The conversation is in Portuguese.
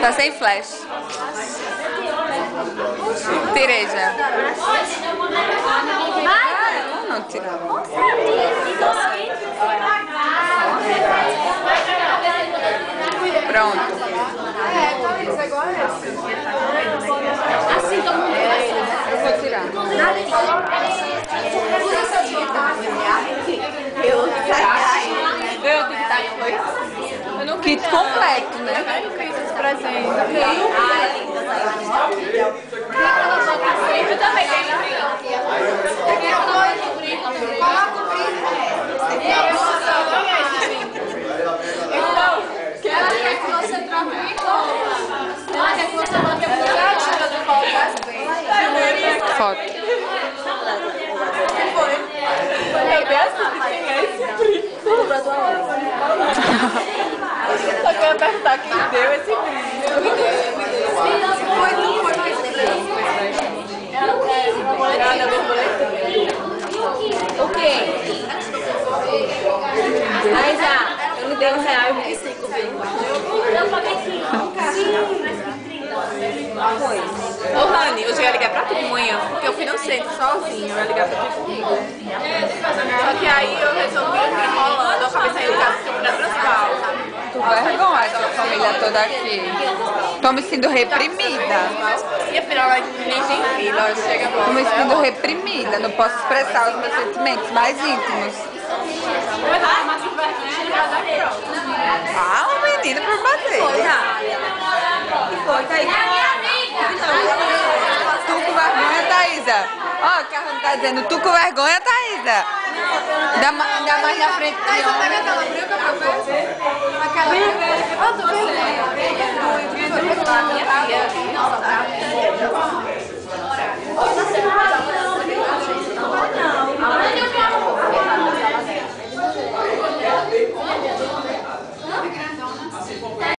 Tá sem flash. Tirei já. Não, tirei. Pronto. Assim todo mundo Eu vou tirar. Kit completo, né? Eu também tenho. Então, ela quer que você troque de roupa. Ela quer que você troque a tira do pau das vezes. Foto. Eu penso que quem é esse brinco. Só que eu ia perguntar quem deu esse brinco. O quê? Mas eu me dei R$1,25. Eu paguei 5. Ô Rani, hoje eu ia ligar pra tu de manhã, porque eu fui no centro sozinha, eu ia ligar pra tu comigo. Só que aí eu resolvi ir enrolando, eu acabei saindo de casa porque eu fui na Transval. Tu vergonha essa família toda aqui. Tô me sentindo reprimida. E afinal, nem tem fila, chega Tô logo. me sentindo reprimida. Não posso expressar os meus sentimentos mais íntimos. Ah, uma menina pra bater. Tu com vergonha, Thaísa? Ó, o Carlos tá dizendo, tu com vergonha, Thaísa? Ainda mais na frente do homem. Aquela branca pra você? Aquela branca. Ah, tô vendo.